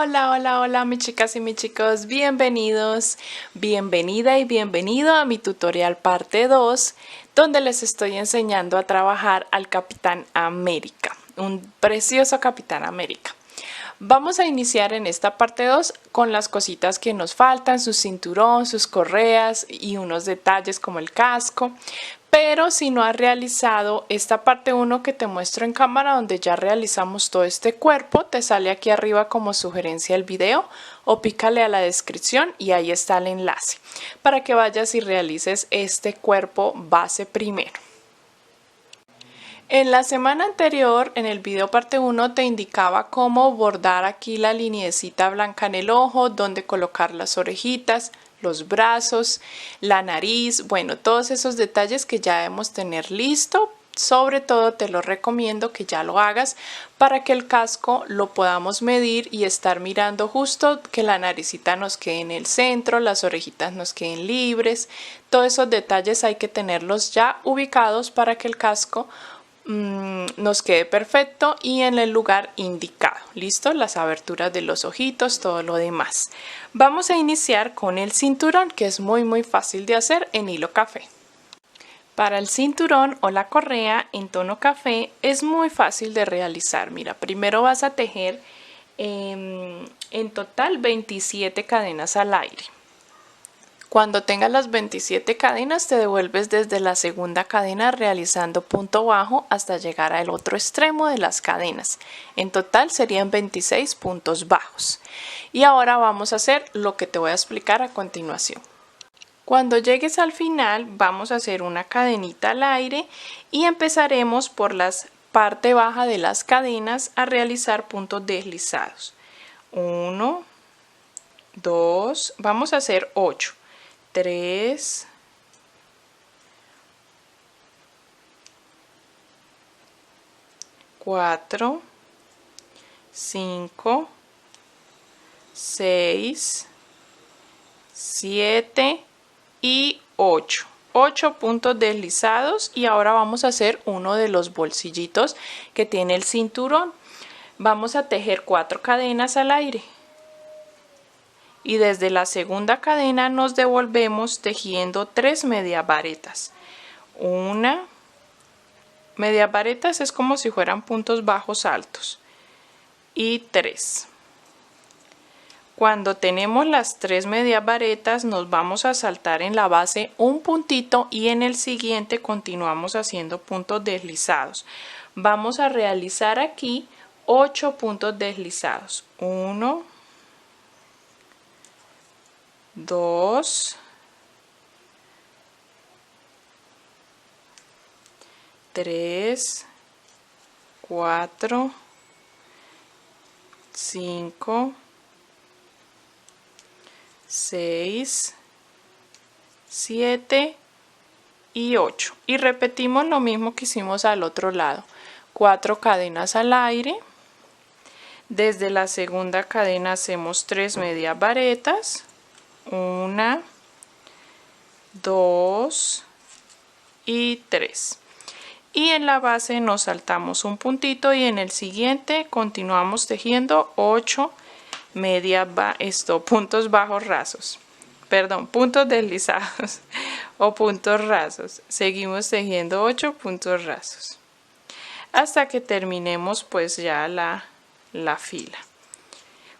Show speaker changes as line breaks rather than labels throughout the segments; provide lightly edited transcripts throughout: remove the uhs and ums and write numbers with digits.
Hola, hola, hola mis chicas y mis chicos, bienvenidos, bienvenida y bienvenido a mi tutorial parte 2, donde les estoy enseñando a trabajar al Capitán América, un precioso Capitán América. Vamos a iniciar en esta parte 2 con las cositas que nos faltan, su cinturón, sus correas y unos detalles como el casco. Pero si no has realizado esta parte 1 que te muestro en cámara, donde ya realizamos todo este cuerpo, te sale aquí arriba como sugerencia el video o pícale a la descripción y ahí está el enlace para que vayas y realices este cuerpo base primero. En la semana anterior, en el video parte 1, te indicaba cómo bordar aquí la lineecita blanca en el ojo, dónde colocar las orejitas, los brazos, la nariz, bueno, todos esos detalles que ya debemos tener listo. Sobre todo te lo recomiendo que ya lo hagas para que el casco lo podamos medir y estar mirando justo que la naricita nos quede en el centro, las orejitas nos queden libres. Todos esos detalles hay que tenerlos ya ubicados para que el casco nos quede perfecto y en el lugar indicado. Listo, las aberturas de los ojitos, todo lo demás. Vamos a iniciar con el cinturón, que es muy fácil de hacer en hilo café. Para el cinturón o la correa en tono café es muy fácil de realizar. Mira, primero vas a tejer en total 27 cadenas al aire. Cuando tengas las 27 cadenas te devuelves desde la segunda cadena realizando punto bajo hasta llegar al otro extremo de las cadenas. En total serían 26 puntos bajos. Y ahora vamos a hacer lo que te voy a explicar a continuación. Cuando llegues al final vamos a hacer una cadenita al aire y empezaremos por la parte baja de las cadenas a realizar puntos deslizados. 1, 2, vamos a hacer 8. 3, 4, 5, 6, 7 y 8. 8 puntos deslizados y ahora vamos a hacer uno de los bolsillitos que tiene el cinturón. Vamos a tejer 4 cadenas al aire. Y desde la segunda cadena nos devolvemos tejiendo 3 medias varetas. Una, medias varetas es como si fueran puntos bajos altos. Y 3. Cuando tenemos las 3 medias varetas nos vamos a saltar en la base un puntito y en el siguiente continuamos haciendo puntos deslizados. Vamos a realizar aquí 8 puntos deslizados. 1, 2, 3, 4, 5, 6, 7 y 8. Y repetimos lo mismo que hicimos al otro lado. 4 cadenas al aire. Desde la segunda cadena hacemos 3 medias varetas. 1, 2 y 3. Y en la base nos saltamos un puntito y en el siguiente continuamos tejiendo 8 puntos bajos rasos. Perdón, puntos deslizados o puntos rasos. Seguimos tejiendo 8 puntos rasos hasta que terminemos pues ya la fila.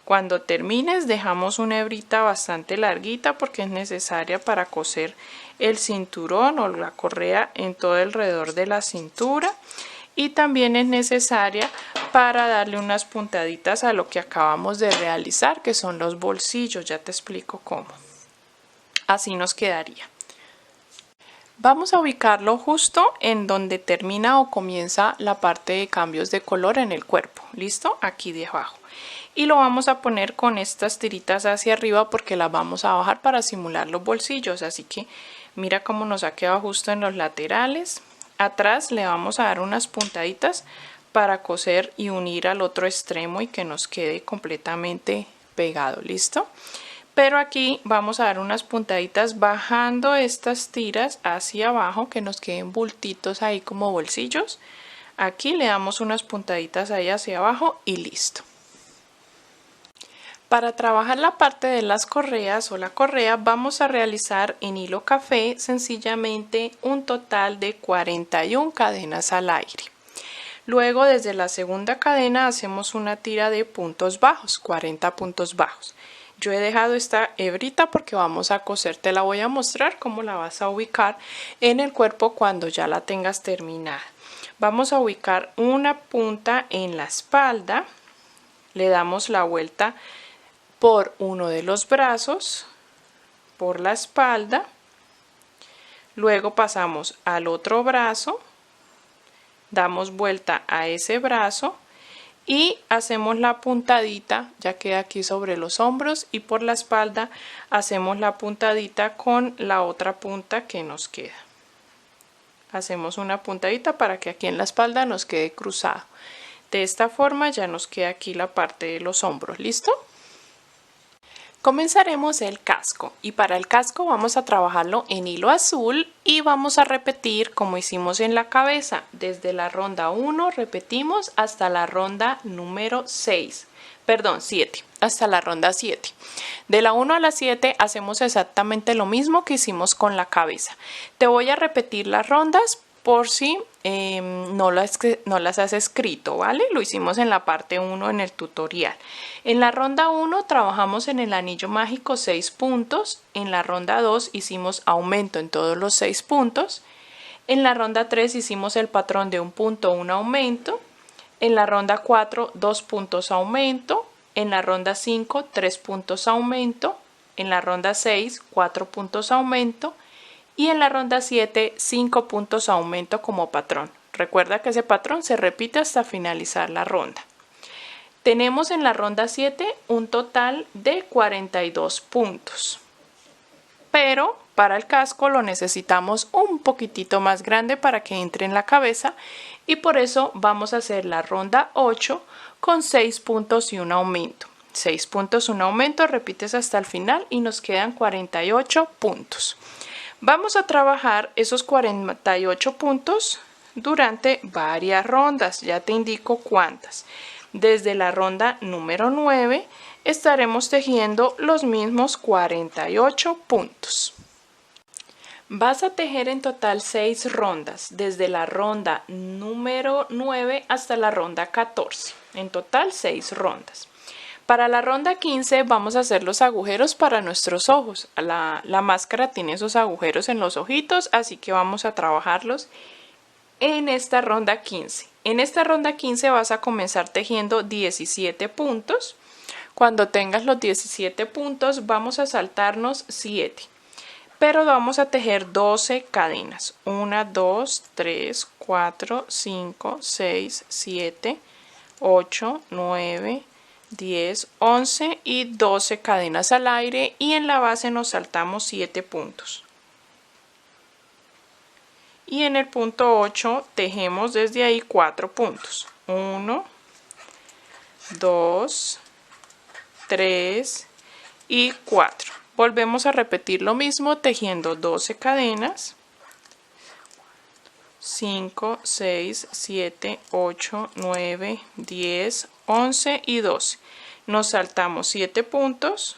Cuando termines dejamos una hebrita bastante larguita porque es necesaria para coser el cinturón o la correa en todo alrededor de la cintura y también es necesaria para darle unas puntaditas a lo que acabamos de realizar, que son los bolsillos. Ya te explico cómo. Así nos quedaría. Vamos a ubicarlo justo en donde termina o comienza la parte de cambios de color en el cuerpo. ¿Listo? Aquí debajo. Y lo vamos a poner con estas tiritas hacia arriba porque las vamos a bajar para simular los bolsillos. Así que mira cómo nos ha quedado justo en los laterales. Atrás le vamos a dar unas puntaditas para coser y unir al otro extremo y que nos quede completamente pegado. ¿Listo? Pero aquí vamos a dar unas puntaditas bajando estas tiras hacia abajo que nos queden bultitos ahí como bolsillos. Aquí le damos unas puntaditas ahí hacia abajo y listo. Para trabajar la parte de las correas o la correa vamos a realizar en hilo café sencillamente un total de 41 cadenas al aire. Luego desde la segunda cadena hacemos una tira de puntos bajos, 40 puntos bajos. Yo he dejado esta hebrita porque vamos a coser, te la voy a mostrar cómo la vas a ubicar en el cuerpo cuando ya la tengas terminada. Vamos a ubicar una punta en la espalda, le damos la vuelta por uno de los brazos, por la espalda, luego pasamos al otro brazo, damos vuelta a ese brazo y hacemos la puntadita, ya queda aquí sobre los hombros, y por la espalda hacemos la puntadita con la otra punta que nos queda. Hacemos una puntadita para que aquí en la espalda nos quede cruzado. De esta forma ya nos queda aquí la parte de los hombros. ¿Listo? Comenzaremos el casco y para el casco vamos a trabajarlo en hilo azul y vamos a repetir como hicimos en la cabeza. Desde la ronda 1 repetimos hasta la ronda número 7, hasta la ronda 7. De la 1 a la 7 hacemos exactamente lo mismo que hicimos con la cabeza. Te voy a repetir las rondas por si no las has escrito, ¿vale? Lo hicimos en la parte 1 en el tutorial. En la ronda 1 trabajamos en el anillo mágico 6 puntos. En la ronda 2 hicimos aumento en todos los 6 puntos. En la ronda 3 hicimos el patrón de un punto, un aumento. En la ronda 4, 2 puntos aumento. En la ronda 5, 3 puntos aumento. En la ronda 6, 4 puntos aumento. Y en la ronda 7, 5 puntos aumento como patrón. Recuerda que ese patrón se repite hasta finalizar la ronda. Tenemos en la ronda 7 un total de 42 puntos. Pero para el casco lo necesitamos un poquitito más grande para que entre en la cabeza y por eso vamos a hacer la ronda 8 con 6 puntos y un aumento. 6 puntos, un aumento, repites hasta el final y nos quedan 48 puntos. Vamos a trabajar esos 48 puntos durante varias rondas, ya te indico cuántas. Desde la ronda número 9 estaremos tejiendo los mismos 48 puntos. Vas a tejer en total 6 rondas, desde la ronda número 9 hasta la ronda 14. En total 6 rondas. Para la ronda 15 vamos a hacer los agujeros para nuestros ojos. La máscara tiene esos agujeros en los ojitos, así que vamos a trabajarlos en esta ronda 15. En esta ronda 15 vas a comenzar tejiendo 17 puntos. Cuando tengas los 17 puntos vamos a saltarnos 7. Pero vamos a tejer 12 cadenas. 1, 2, 3, 4, 5, 6, 7, 8, 9, 10, 11 y 12 cadenas al aire y en la base nos saltamos 7 puntos. Y en el punto 8 tejemos desde ahí 4 puntos. 1, 2, 3 y 4. Volvemos a repetir lo mismo tejiendo 12 cadenas. 5, 6, 7, 8, 9, 10, 11 y 12. Nos saltamos 7 puntos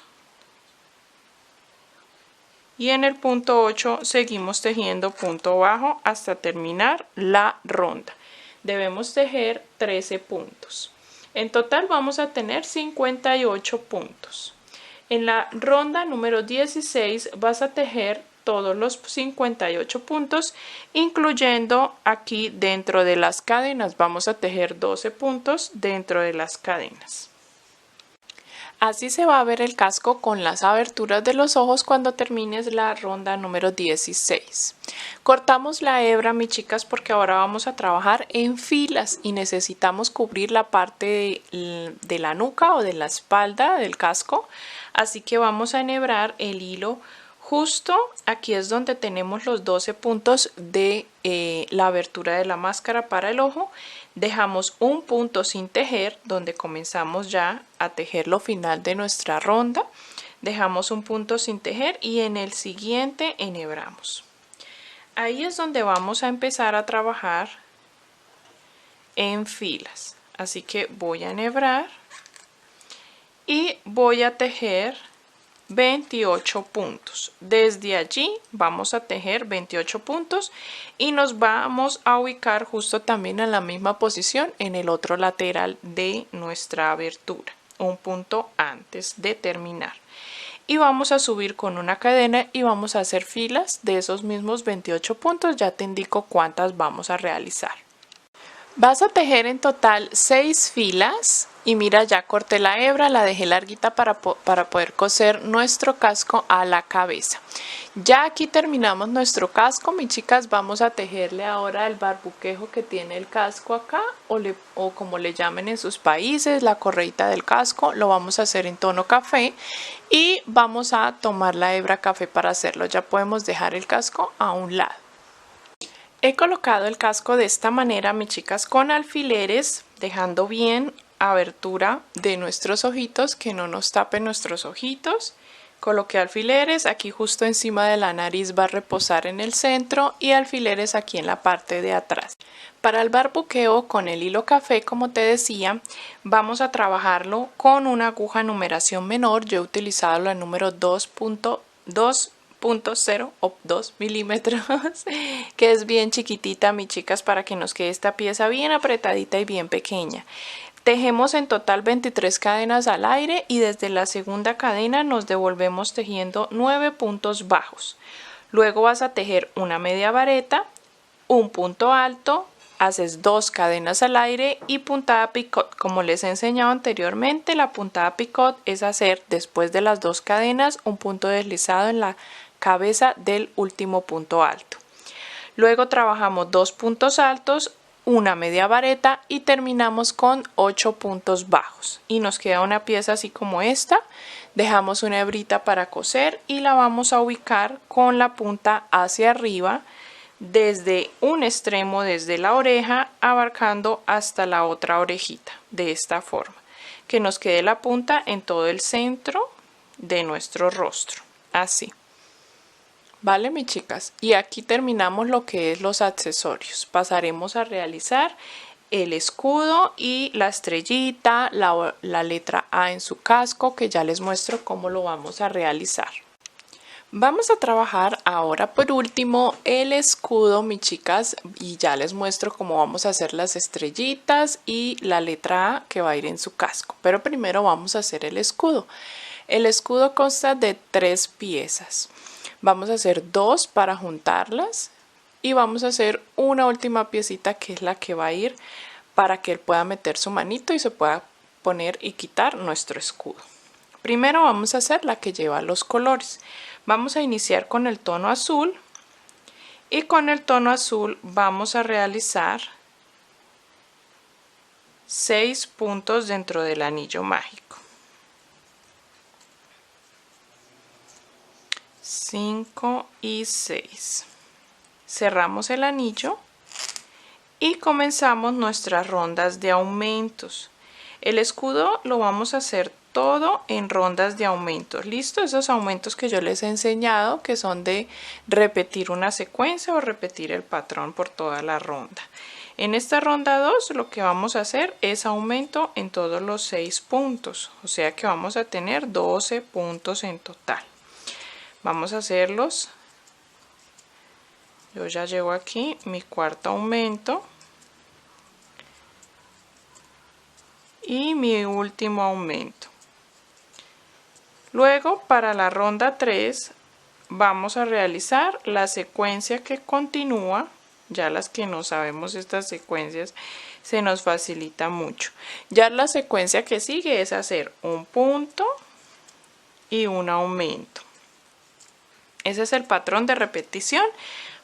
y en el punto 8 seguimos tejiendo punto bajo hasta terminar la ronda. Debemos tejer 13 puntos. En total vamos a tener 58 puntos. En la ronda número 16 vas a tejer todos los 58 puntos, incluyendo aquí dentro de las cadenas. Vamos a tejer 12 puntos dentro de las cadenas. Así se va a ver el casco con las aberturas de los ojos cuando termines la ronda número 16. Cortamos la hebra, mis chicas, porque ahora vamos a trabajar en filas y necesitamos cubrir la parte de la nuca o de la espalda del casco. Así que vamos a enhebrar el hilo justo aquí es donde tenemos los 12 puntos de la abertura de la máscara para el ojo. Dejamos un punto sin tejer donde comenzamos ya a tejer lo final de nuestra ronda. Dejamos un punto sin tejer y en el siguiente enhebramos. Ahí es donde vamos a empezar a trabajar en filas. Así que voy a enhebrar y voy a tejer 28 puntos. Desde allí vamos a tejer 28 puntos y nos vamos a ubicar justo también en la misma posición en el otro lateral de nuestra abertura, un punto antes de terminar. Y vamos a subir con una cadena y vamos a hacer filas de esos mismos 28 puntos. Ya te indico cuántas vamos a realizar. Vas a tejer en total 6 filas y mira, ya corté la hebra, la dejé larguita para poder coser nuestro casco a la cabeza. Ya aquí terminamos nuestro casco, mis chicas. Vamos a tejerle ahora el barbuquejo que tiene el casco acá o como le llamen en sus países, la correita del casco. Lo vamos a hacer en tono café y vamos a tomar la hebra café para hacerlo. Ya podemos dejar el casco a un lado. He colocado el casco de esta manera, mis chicas, con alfileres, dejando bien abertura de nuestros ojitos, que no nos tapen nuestros ojitos. Coloqué alfileres, aquí justo encima de la nariz va a reposar en el centro y alfileres aquí en la parte de atrás. Para el barbuqueo con el hilo café, como te decía, vamos a trabajarlo con una aguja numeración menor. Yo he utilizado la número 2.0 o 2 milímetros, que es bien chiquitita, mis chicas, para que nos quede esta pieza bien apretadita y bien pequeña. Tejemos en total 23 cadenas al aire y desde la segunda cadena nos devolvemos tejiendo 9 puntos bajos. Luego vas a tejer una media vareta, un punto alto, haces 2 cadenas al aire y puntada picot. Como les he enseñado anteriormente, la puntada picot es hacer después de las 2 cadenas un punto deslizado en la cabeza del último punto alto. Luego trabajamos 2 puntos altos, una media vareta y terminamos con 8 puntos bajos y nos queda una pieza así como esta. Dejamos una hebrita para coser y la vamos a ubicar con la punta hacia arriba desde un extremo, desde la oreja, abarcando hasta la otra orejita, de esta forma, que nos quede la punta en todo el centro de nuestro rostro, así. Vale, mis chicas, y aquí terminamos lo que es los accesorios. Pasaremos a realizar el escudo y la estrellita, la letra A en su casco, que ya les muestro cómo lo vamos a realizar. Vamos a trabajar ahora por último el escudo, mis chicas, y ya les muestro cómo vamos a hacer las estrellitas y la letra A que va a ir en su casco. Pero primero vamos a hacer el escudo. El escudo consta de 3 piezas. Vamos a hacer 2 para juntarlas y vamos a hacer una última piecita que es la que va a ir para que él pueda meter su manito y se pueda poner y quitar nuestro escudo. Primero vamos a hacer la que lleva los colores. Vamos a iniciar con el tono azul y con el tono azul vamos a realizar 6 puntos dentro del anillo mágico. 5 y 6. Cerramos el anillo y comenzamos nuestras rondas de aumentos. El escudo lo vamos a hacer todo en rondas de aumentos. ¿Listo? Esos aumentos que yo les he enseñado, que son de repetir una secuencia o repetir el patrón por toda la ronda. En esta ronda 2 lo que vamos a hacer es aumento en todos los 6 puntos. O sea que vamos a tener 12 puntos en total. Vamos a hacerlos. Yo ya llevo aquí mi cuarto aumento y mi último aumento. Luego para la ronda 3 vamos a realizar la secuencia que continúa. Ya las que no sabemos estas secuencias se nos facilita mucho. Ya la secuencia que sigue es hacer un punto y un aumento. Ese es el patrón de repetición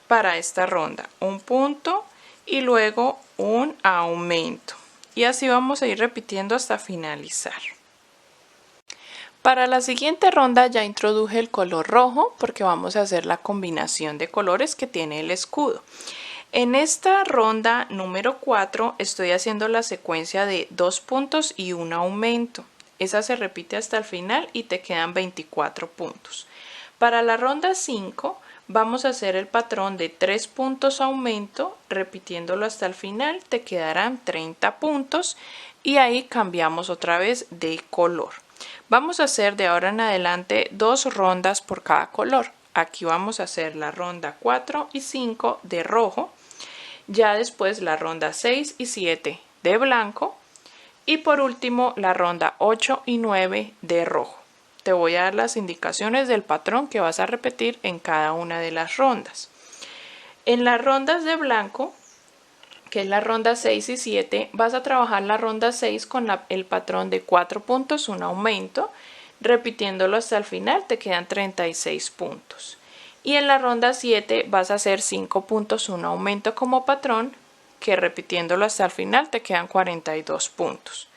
para esta ronda. Un punto y luego un aumento. Y así vamos a ir repitiendo hasta finalizar. Para la siguiente ronda ya introduje el color rojo porque vamos a hacer la combinación de colores que tiene el escudo. En esta ronda número 4 estoy haciendo la secuencia de 2 puntos y un aumento. Esa se repite hasta el final y te quedan 24 puntos. Para la ronda 5 vamos a hacer el patrón de 3 puntos aumento, repitiéndolo hasta el final, te quedarán 30 puntos y ahí cambiamos otra vez de color. Vamos a hacer de ahora en adelante 2 rondas por cada color. Aquí vamos a hacer la ronda 4 y 5 de rojo, ya después la ronda 6 y 7 de blanco y por último la ronda 8 y 9 de rojo. Te voy a dar las indicaciones del patrón que vas a repetir en cada una de las rondas. En las rondas de blanco, que es la ronda 6 y 7, vas a trabajar la ronda 6 con el patrón de 4 puntos, un aumento, repitiéndolo hasta el final te quedan 36 puntos. Y en la ronda 7 vas a hacer 5 puntos, un aumento como patrón, que repitiéndolo hasta el final te quedan 42 puntos.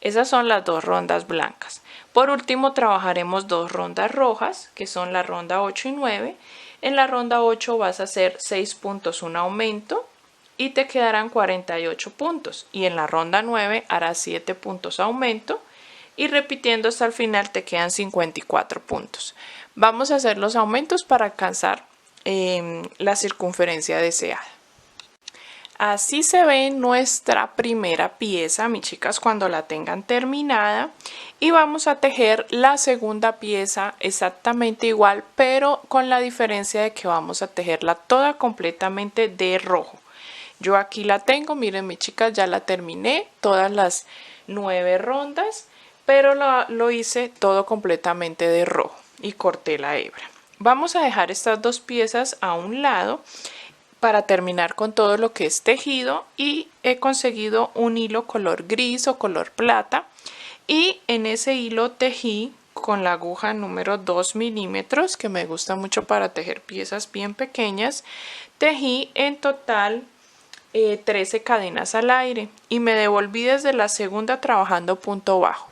Esas son las 2 rondas blancas. Por último trabajaremos 2 rondas rojas, que son la ronda 8 y 9. En la ronda 8 vas a hacer 6 puntos, un aumento, y te quedarán 48 puntos. Y en la ronda 9 harás 7 puntos aumento y repitiendo hasta el final te quedan 54 puntos. Vamos a hacer los aumentos para alcanzar la circunferencia deseada. Así se ve nuestra primera pieza, mis chicas, cuando la tengan terminada, y vamos a tejer la segunda pieza exactamente igual, pero con la diferencia de que vamos a tejerla toda completamente de rojo. Yo aquí la tengo, miren mis chicas, ya la terminé, todas las 9 rondas, pero lo hice todo completamente de rojo y corté la hebra. Vamos a dejar estas 2 piezas a un lado para terminar con todo lo que es tejido y he conseguido un hilo color gris o color plata y en ese hilo tejí con la aguja número 2 milímetros que me gusta mucho para tejer piezas bien pequeñas. Tejí en total 13 cadenas al aire y me devolví desde la segunda trabajando punto bajo.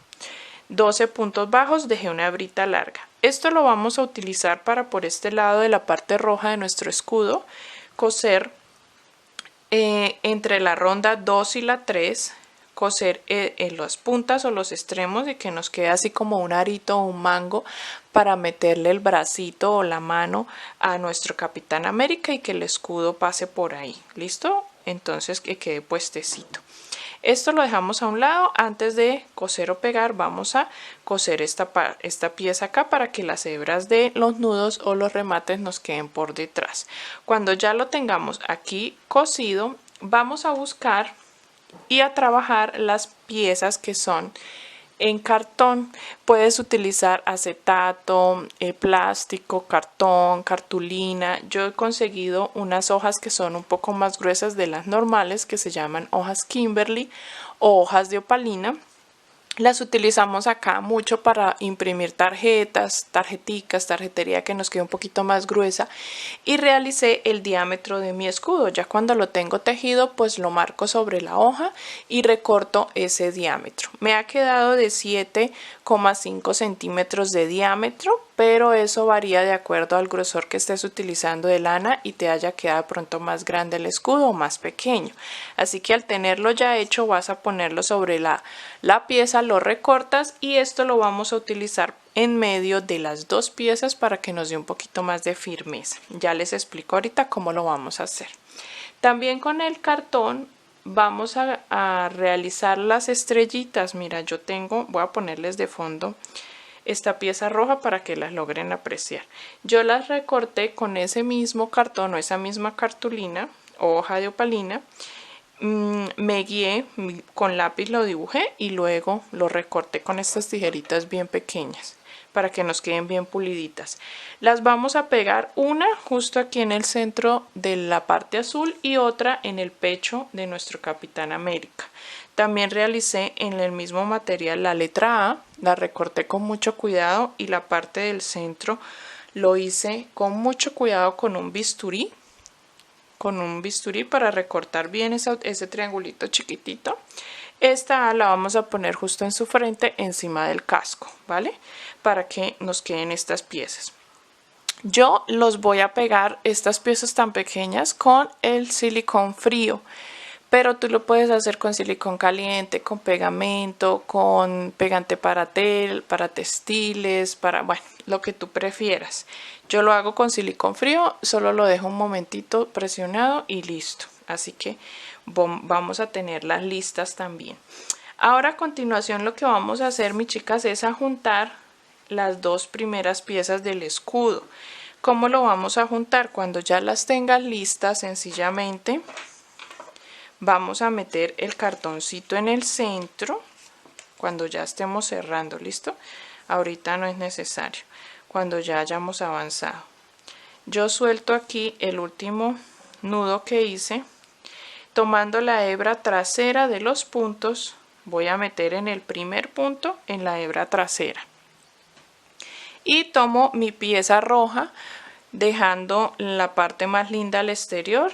12 puntos bajos, dejé una hebrita larga. Esto lo vamos a utilizar para por este lado de la parte roja de nuestro escudo coser entre la ronda 2 y la 3, coser en las puntas o los extremos y que nos quede así como un arito o un mango para meterle el bracito o la mano a nuestro Capitán América y que el escudo pase por ahí. ¿Listo? Entonces que quede puestecito. Esto lo dejamos a un lado. Antes de coser o pegar vamos a coser esta pieza acá para que las hebras de los nudos o los remates nos queden por detrás. Cuando ya lo tengamos aquí cosido, vamos a buscar y a trabajar las piezas que son en cartón. Puedes utilizar acetato, plástico, cartón, cartulina. Yo he conseguido unas hojas que son un poco más gruesas de las normales que se llaman hojas Kimberly o hojas de opalina. Las utilizamos acá mucho para imprimir tarjetas, tarjeticas, tarjetería que nos quede un poquito más gruesa y realicé el diámetro de mi escudo. Ya cuando lo tengo tejido pues lo marco sobre la hoja y recorto ese diámetro. Me ha quedado de 7,5 centímetros de diámetro, pero eso varía de acuerdo al grosor que estés utilizando de lana y te haya quedado pronto más grande el escudo o más pequeño. Así que al tenerlo ya hecho vas a ponerlo sobre la pieza, lo recortas y esto lo vamos a utilizar en medio de las 2 piezas para que nos dé un poquito más de firmeza. Ya les explico ahorita cómo lo vamos a hacer. También con el cartón vamos a realizar las estrellitas. Mira, voy a ponerles de fondo esta pieza roja para que las logren apreciar. Yo las recorté con ese mismo cartón o esa misma cartulina o hoja de opalina. Me guié con lápiz, lo dibujé y luego lo recorté con estas tijeritas bien pequeñas para que nos queden bien puliditas. Las vamos a pegar una justo aquí en el centro de la parte azul y otra en el pecho de nuestro Capitán América. También realicé en el mismo material la letra A, la recorté con mucho cuidado y la parte del centro lo hice con mucho cuidado con un bisturí para recortar bien ese triangulito chiquitito. Esta A la vamos a poner justo en su frente encima del casco, ¿vale? Para que nos queden estas piezas. Yo los voy a pegar estas piezas tan pequeñas con el silicón frío, pero tú lo puedes hacer con silicón caliente, con pegamento, con pegante para textiles, bueno, lo que tú prefieras. Yo lo hago con silicón frío, solo lo dejo un momentito presionado y listo. Así que vamos a tenerlas listas también. Ahora a continuación lo que vamos a hacer, mis chicas, es a juntar las dos primeras piezas del escudo. ¿Cómo lo vamos a juntar? Cuando ya las tengas listas, sencillamente vamos a meter el cartoncito en el centro. Cuando ya estemos cerrando, ¿listo? Ahorita no es necesario, cuando ya hayamos avanzado. Yo suelto aquí el último nudo que hice. Tomando la hebra trasera de los puntos, voy a meter en el primer punto en la hebra trasera. Y tomo mi pieza roja, dejando la parte más linda al exterior.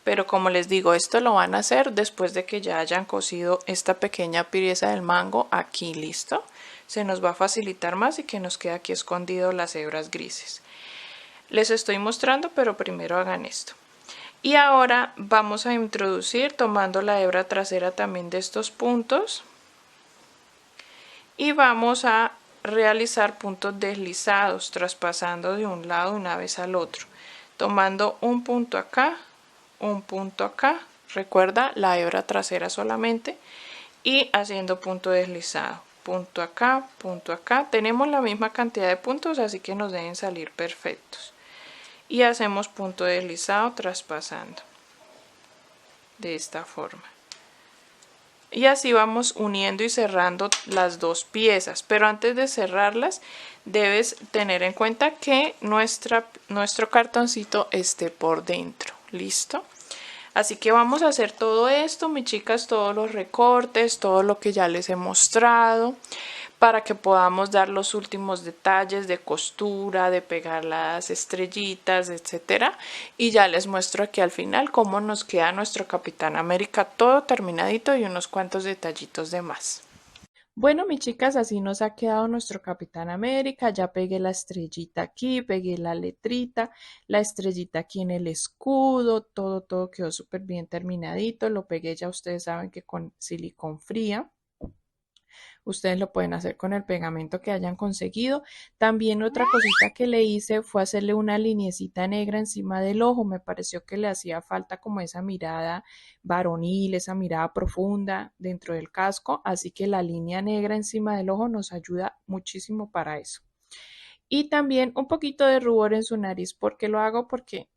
Pero como les digo, esto lo van a hacer después de que ya hayan cosido esta pequeña pieza del mango aquí, listo. Se nos va a facilitar más y que nos quede aquí escondido las hebras grises. Les estoy mostrando, pero primero hagan esto. Y ahora vamos a introducir tomando la hebra trasera también de estos puntos. Y vamos a realizar puntos deslizados, traspasando de un lado una vez al otro. Tomando un punto acá, un punto acá, recuerda la hebra trasera solamente, y haciendo punto deslizado, punto acá, tenemos la misma cantidad de puntos, así que nos deben salir perfectos, y hacemos punto deslizado traspasando de esta forma, y así vamos uniendo y cerrando las dos piezas. Pero antes de cerrarlas debes tener en cuenta que nuestro cartoncito esté por dentro, listo. Así que vamos a hacer todo esto, mis chicas, todos los recortes, todo lo que ya les he mostrado, para que podamos dar los últimos detalles de costura, de pegar las estrellitas, etcétera. Y ya les muestro aquí al final cómo nos queda nuestro Capitán América todo terminadito y unos cuantos detallitos de más. Bueno, mis chicas, así nos ha quedado nuestro Capitán América. Ya pegué la estrellita aquí, pegué la letrita, la estrellita aquí en el escudo, todo quedó súper bien terminadito. Lo pegué, ya ustedes saben que con silicón fría. Ustedes lo pueden hacer con el pegamento que hayan conseguido. También otra cosita que le hice fue hacerle una liniecita negra encima del ojo. Me pareció que le hacía falta como esa mirada varonil, esa mirada profunda dentro del casco. Así que la línea negra encima del ojo nos ayuda muchísimo para eso. Y también un poquito de rubor en su nariz. ¿Por qué lo hago? Porque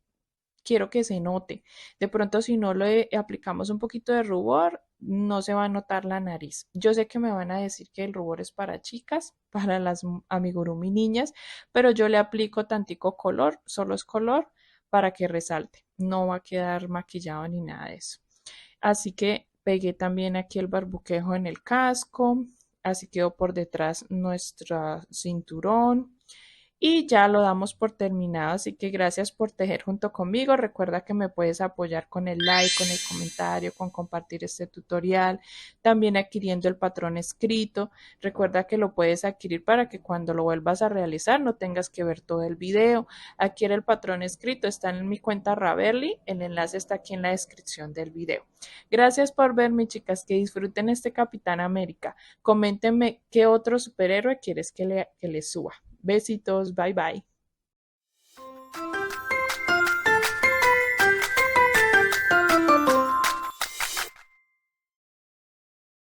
quiero que se note. De pronto, si no le aplicamos un poquito de rubor, no se va a notar la nariz. Yo sé que me van a decir que el rubor es para chicas, para las amigurumi niñas, pero yo le aplico tantico color, solo es color para que resalte. No va a quedar maquillado ni nada de eso. Así que pegué también aquí el barbuquejo en el casco. Así quedó por detrás nuestro cinturón. Y ya lo damos por terminado, así que gracias por tejer junto conmigo. Recuerda que me puedes apoyar con el like, con el comentario, con compartir este tutorial, también adquiriendo el patrón escrito. Recuerda que lo puedes adquirir para que cuando lo vuelvas a realizar no tengas que ver todo el video. Adquiere el patrón escrito, está en mi cuenta Ravelli, el enlace está aquí en la descripción del video. Gracias por ver, mis chicas, que disfruten este Capitán América. Coméntenme qué otro superhéroe quieres que le suba. Besitos, bye bye.